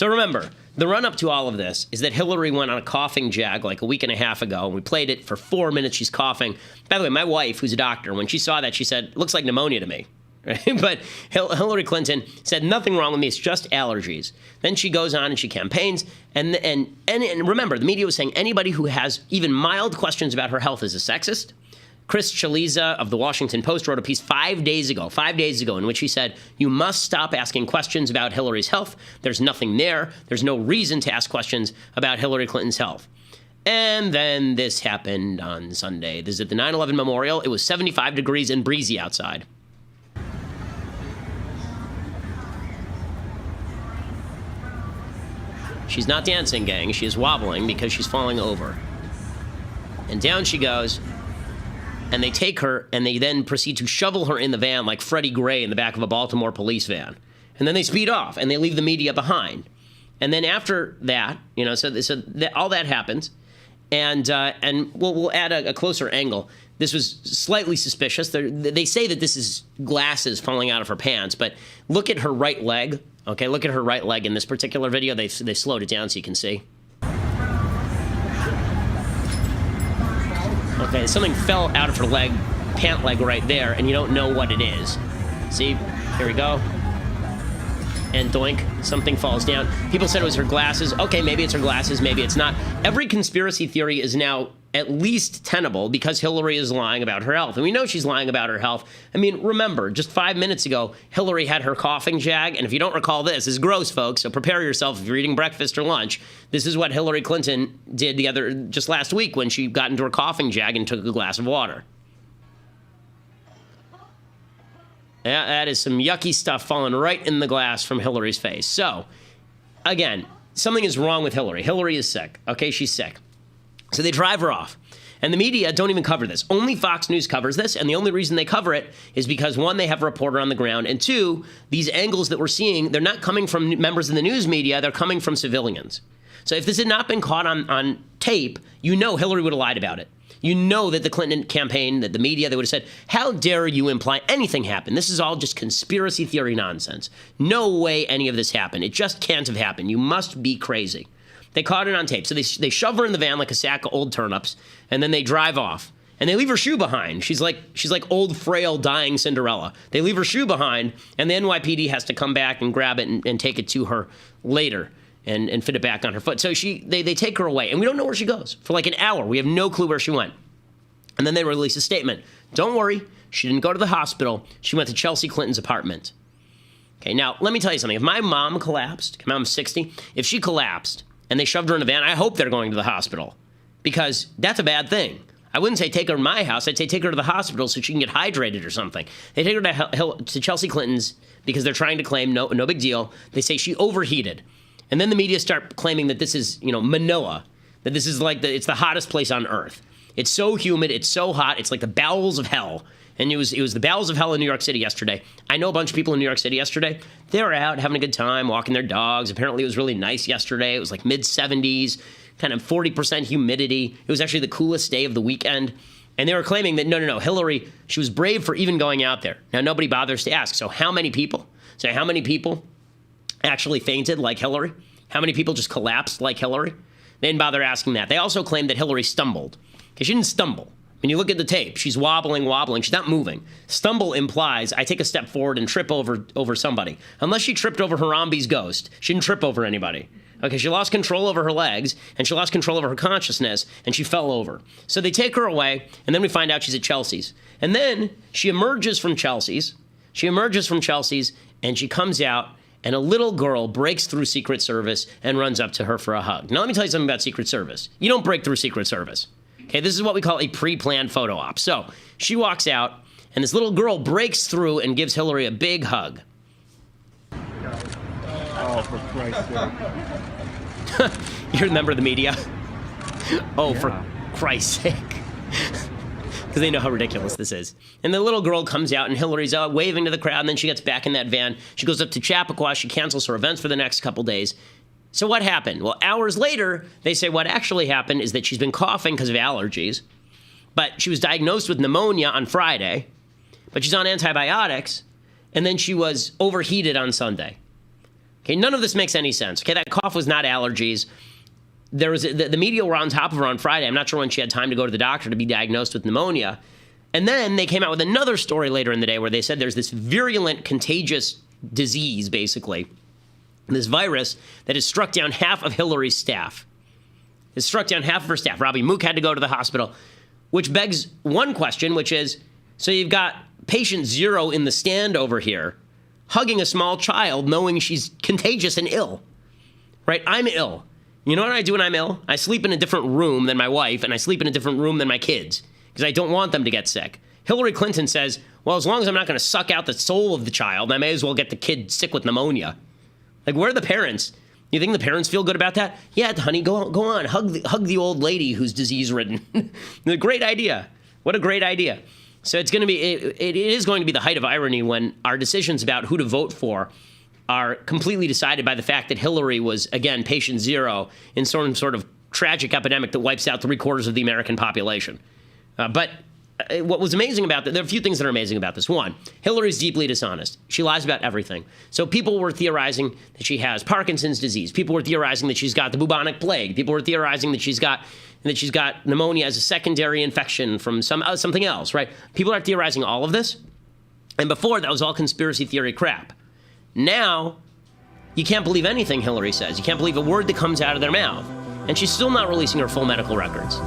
So remember, the run-up to all of this is that Hillary went on a coughing jag like a week and a half ago, and we played it for 4 minutes. She's coughing. By the way, my wife, who's a doctor, when she saw that, she said, looks like pneumonia to me. Right? But Hillary Clinton said, nothing wrong with me, it's just allergies. Then she goes on and she campaigns. And remember, the media was saying anybody who has even mild questions about her health is a sexist. Chris Chaliza of the Washington Post wrote a piece 5 days ago, in which he said, you must stop asking questions about Hillary's health. There's nothing there. There's no reason to ask questions about Hillary Clinton's health. And then this happened on Sunday. This is at the 9/11 memorial. It was 75 degrees and breezy outside. She's not dancing, gang. She is wobbling because she's falling over. And down she goes. And they take her, and they then proceed to shovel her in the van like Freddie Gray in the back of a Baltimore police van. And then they speed off, and they leave the media behind. And then after that, all that happens. And we'll add a closer angle. This was slightly suspicious. They say that this is glasses falling out of her pants, but look at her right leg. Okay, look at her right leg in this particular video. They slowed it down so you can see. Okay, something fell out of her leg, pant leg right there, and you don't know what it is. See? Here we go. And doink, something falls down. People said it was her glasses. Okay, maybe it's her glasses, maybe it's not. Every conspiracy theory is now at least tenable because Hillary is lying about her health. And we know she's lying about her health. I mean, remember, just 5 minutes ago, Hillary had her coughing jag. And if you don't recall this is gross, folks, so prepare yourself if you're eating breakfast or lunch. This is what Hillary Clinton did just last week when she got into her coughing jag and took a glass of water. Yeah, that is some yucky stuff falling right in the glass from Hillary's face. So, again, something is wrong with Hillary. Hillary is sick. Okay, she's sick. So they drive her off. And the media don't even cover this. Only Fox News covers this, and the only reason they cover it is because, one, they have a reporter on the ground, and two, these angles that we're seeing, they're not coming from members of the news media, they're coming from civilians. So if this had not been caught on tape, you know Hillary would have lied about it. You know that the Clinton campaign, that the media, they would have said, how dare you imply anything happened? This is all just conspiracy theory nonsense. No way any of this happened. It just can't have happened. You must be crazy. They caught it on tape. So they shove her in the van like a sack of old turnips, and then they drive off. And they leave her shoe behind. She's like old, frail, dying Cinderella. They leave her shoe behind, and the NYPD has to come back and grab it and take it to her later and fit it back on her foot. So they take her away, and we don't know where she goes. For like an hour, we have no clue where she went. And then they release a statement. Don't worry, she didn't go to the hospital. She went to Chelsea Clinton's apartment. Okay, now, let me tell you something. If my mom collapsed, my mom's 60, if she collapsed, and they shoved her in a van, I hope they're going to the hospital because that's a bad thing. I wouldn't say take her to my house. I'd say take her to the hospital so she can get hydrated or something. They take her to Chelsea Clinton's because they're trying to claim no big deal. They say she overheated. And then the media start claiming that this is, Manila, that this is like it's the hottest place on earth. It's so humid. It's so hot. It's like the bowels of hell. And it was the bowels of hell in New York City yesterday. I know a bunch of people in New York City yesterday. They were out having a good time, walking their dogs. Apparently, it was really nice yesterday. It was like mid-70s, kind of 40% humidity. It was actually the coolest day of the weekend. And they were claiming that, no, Hillary, she was brave for even going out there. Now, nobody bothers to ask. So how many people actually fainted like Hillary? How many people just collapsed like Hillary? They didn't bother asking that. They also claimed that Hillary stumbled. Okay, she didn't stumble. When you look at the tape, she's wobbling. She's not moving. Stumble implies I take a step forward and trip over somebody. Unless she tripped over Harambe's ghost, she didn't trip over anybody. Okay, she lost control over her legs, and she lost control over her consciousness, and she fell over. So they take her away, and then we find out she's at Chelsea's. And then she emerges from Chelsea's. And she comes out, and a little girl breaks through Secret Service and runs up to her for a hug. Now, let me tell you something about Secret Service. You don't break through Secret Service. Okay, this is what we call a pre-planned photo op. So she walks out, and this little girl breaks through and gives Hillary a big hug. Oh, for Christ's sake. You remember the media? Oh, yeah. For Christ's sake. Because they know how ridiculous this is. And the little girl comes out, and Hillary's waving to the crowd, and then she gets back in that van. She goes up to Chappaqua. She cancels her events for the next couple days. So what happened? Well, hours later, they say what actually happened is that she's been coughing because of allergies, but she was diagnosed with pneumonia on Friday, but she's on antibiotics, and then she was overheated on Sunday. Okay, none of this makes any sense. Okay, that cough was not allergies. There was the media were on top of her on Friday. I'm not sure when she had time to go to the doctor to be diagnosed with pneumonia. And then they came out with another story later in the day where they said there's this virulent, contagious disease, basically, this virus that has struck down half of Hillary's staff. It struck down half of her staff. Robbie Mook had to go to the hospital, which begs one question, which is, so you've got patient 0 in the stand over here hugging a small child knowing she's contagious and ill, right? I'm ill. You know what I do when I'm ill? I sleep in a different room than my wife, and I sleep in a different room than my kids because I don't want them to get sick. Hillary Clinton says, well, as long as I'm not going to suck out the soul of the child, I may as well get the kid sick with pneumonia. Like, where are the parents? You think the parents feel good about that? Yeah, honey, go on. Hug the old lady who's disease-ridden. A great idea. What a great idea. So it's going to be, it is going to be the height of irony when our decisions about who to vote for are completely decided by the fact that Hillary was, again, patient 0 in some sort of tragic epidemic that wipes out 3/4 of the American population. But what was amazing about that, there are a few things that are amazing about this. One, Hillary's deeply dishonest. She lies about everything. So people were theorizing that she has Parkinson's disease. People were theorizing that she's got the bubonic plague. People were theorizing that she's got pneumonia as a secondary infection from something else, right? People are theorizing all of this. And before, that was all conspiracy theory crap. Now, you can't believe anything Hillary says. You can't believe a word that comes out of their mouth. And she's still not releasing her full medical records.